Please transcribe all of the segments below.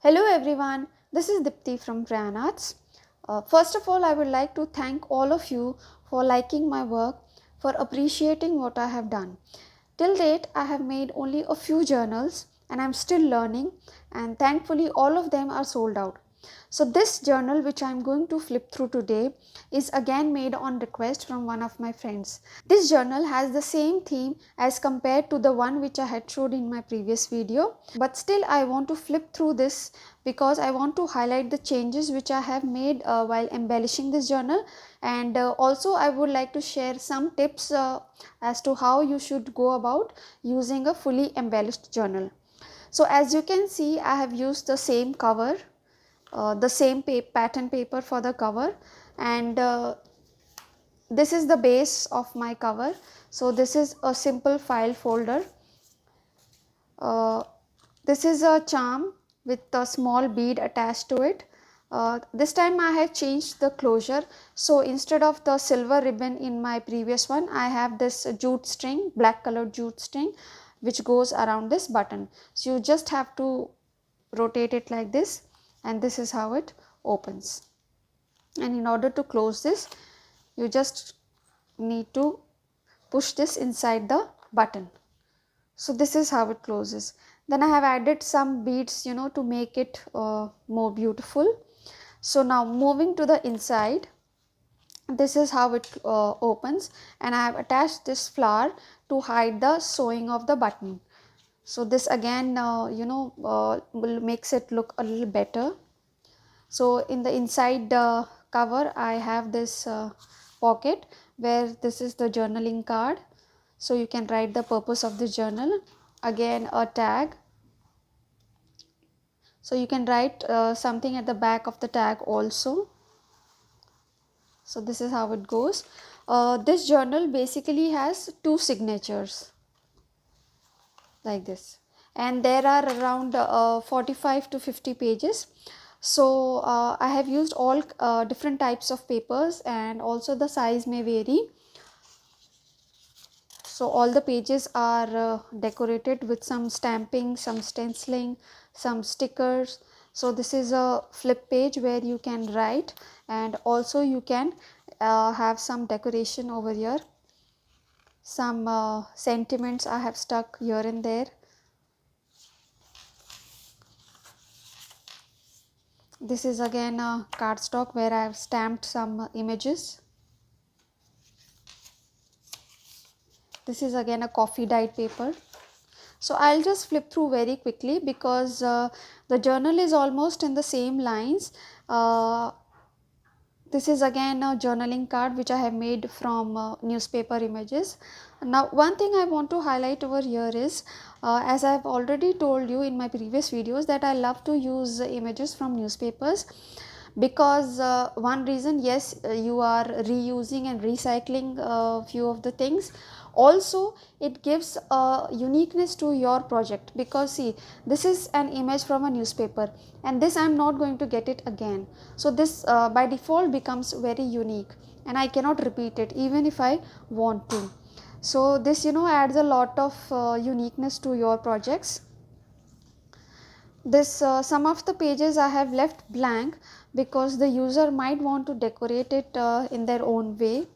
Hello everyone, this is Dipti from Rayan Arts. First of all, I would like to thank all of you for liking my work, for appreciating what I have done. Till date, I have made only a few journals and I'm still learning, and thankfully, all of them are sold out. So, this journal, which I'm going to flip through today, is again made on request from one of my friends. This journal has the same theme as compared to the one which I had showed in my previous video, but still I want to flip through this because I want to highlight the changes which I have made while embellishing this journal, and also I would like to share some tips as to how you should go about using a fully embellished journal. So as you can see, I have used the same cover, the same pattern paper for the cover, and this is the base of my cover. So this is a simple file folder. This is a charm with a small bead attached to it. This time I have changed the closure. So instead of the silver ribbon in my previous one, I have this jute string, black colored jute string, which goes around this button. So you just have to rotate it like this, and this is how it opens. And in order to close this, you just need to push this inside the button. So this is how it closes. Then I have added some beads to make it more beautiful. So now moving to the inside, this is how it opens, and I have attached this flower to hide the sewing of the button. So this again will makes it look a little better. So in the inside cover, I have this pocket where this is the journaling card. So you can write the purpose of the journal. Again, a tag. So you can write something at the back of the tag also. So this is how it goes. This journal basically has two signatures like this, and there are around 45 to 50 pages. So I have used all different types of papers, and also the size may vary. So all the pages are decorated with some stamping, some stenciling, some stickers. So this is a flip page where you can write, and also you can have some decoration over here. Some sentiments I have stuck here and there. This is again a cardstock where I have stamped some images. This is again a coffee dyed paper. So I'll just flip through very quickly because the journal is almost in the same lines. This is again a journaling card which I have made from newspaper images. Now one thing I want to highlight over here is, as I have already told you in my previous videos, that I love to use images from newspapers because one reason, yes, you are reusing and recycling a few of the things. Also it gives a uniqueness to your project, because see, this is an image from a newspaper and this I am not going to get it again. So this by default becomes very unique, and I cannot repeat it even if I want to. So this adds a lot of uniqueness to your projects. This some of the pages I have left blank because the user might want to decorate it in their own way.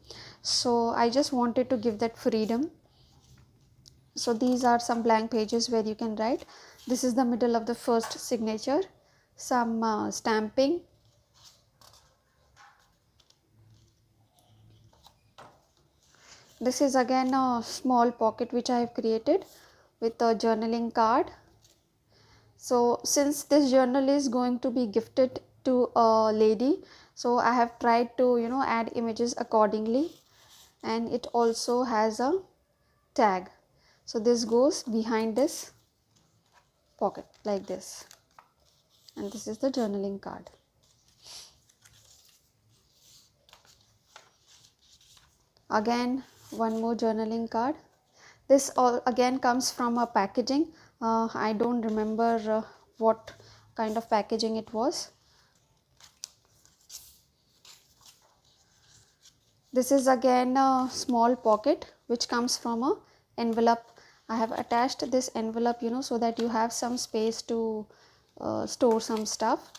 So I just wanted to give that freedom. So these are some blank pages where you can write. This is the middle of the first signature, some stamping. This is again a small pocket which I have created with a journaling card. So since this journal is going to be gifted to a lady, so I have tried to add images accordingly, and it also has a tag. So this goes behind this pocket like this, and this is the journaling card. Again one more journaling card. This all again comes from a packaging. I don't remember what kind of packaging it was. This is again a small pocket which comes from a envelope. I have attached this envelope so that you have some space to store some stuff.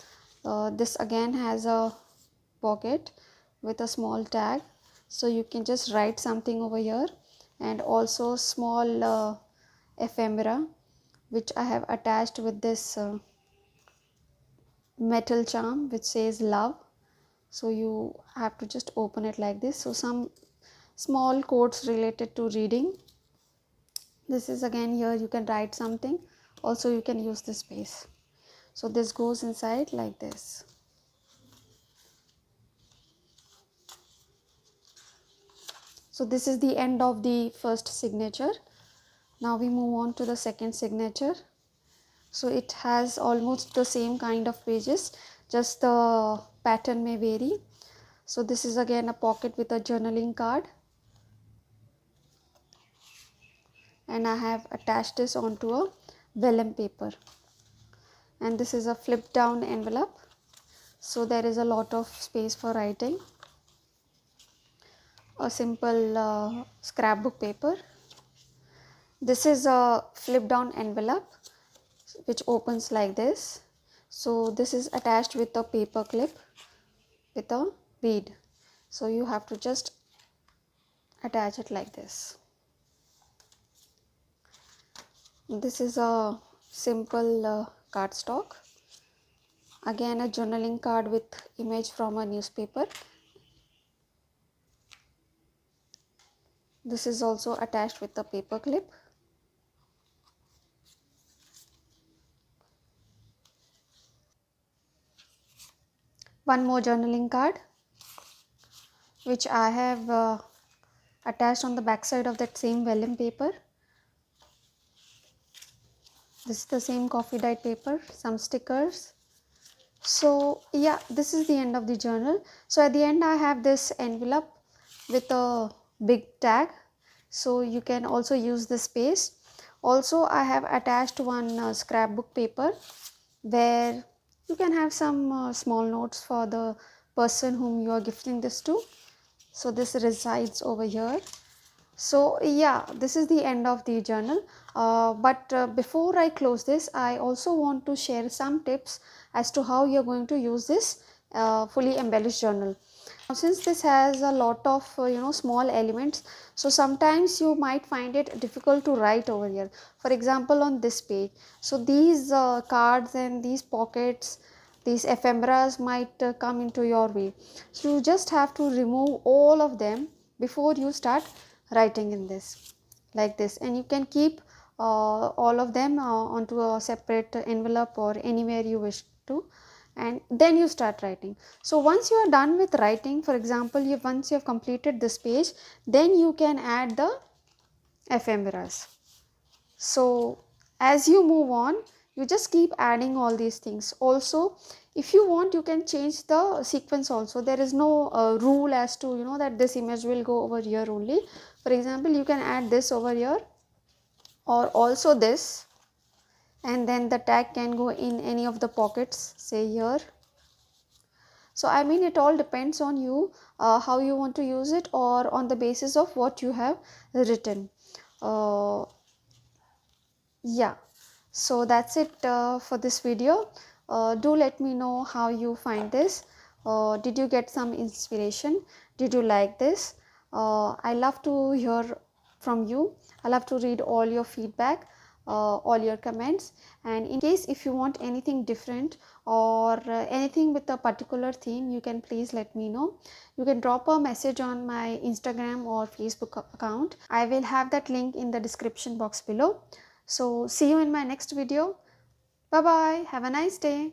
This again has a pocket with a small tag, so you can just write something over here, and also small ephemera which I have attached with this metal charm which says love. So you have to just open it like this. So some small quotes related to reading. This is again, here you can write something, also you can use this space. So this goes inside like this. So this is the end of the first signature. Now we move on to the second signature. So it has almost the same kind of pages, just the pattern may vary. So this is again a pocket with a journaling card, and I have attached this onto a vellum paper, and this is a flip down envelope, so there is a lot of space for writing. A simple scrapbook paper. This is a flip down envelope which opens like this. So this is attached with a paper clip with a bead, so you have to just attach it like this. This is a simple cardstock, again a journaling card with image from a newspaper. This is also attached with a paper clip. One more journaling card which I have attached on the back side of that same vellum paper. This is the same coffee dyed paper, some stickers. So yeah, this is the end of the journal. So at the end I have this envelope with a big tag, so you can also use the space. Also I have attached one scrapbook paper where you can have some small notes for the person whom you are gifting this to. So this resides over here. So yeah, this is the end of the journal, but before I close this, I also want to share some tips as to how you are going to use this fully embellished journal. Now, since this has a lot of small elements, so sometimes you might find it difficult to write over here. For example, on this page, so these cards and these pockets, these ephemeras might come into your way. So you just have to remove all of them before you start writing in this like this, and you can keep all of them onto a separate envelope or anywhere you wish to, and then you start writing. So once you are done with writing, for example, once you have completed this page, then you can add the ephemeras. So as you move on, you just keep adding all these things. Also, if you want, you can change the sequence also. There is no rule as to that this image will go over here only. For example, you can add this over here or also this, and then the tag can go in any of the pockets, say here. So I mean, it all depends on you how you want to use it, or on the basis of what you have written. Yeah, so that's it for this video. Do let me know how you find this. Did you get some inspiration? Did you like this? I love to hear from you. I love to read all your feedback, all your comments, and in case if you want anything different or anything with a particular theme, you can please let me know. You can drop a message on my Instagram or Facebook account. I will have that link in the description box below. So see you in my next video. Bye bye. Have a nice day.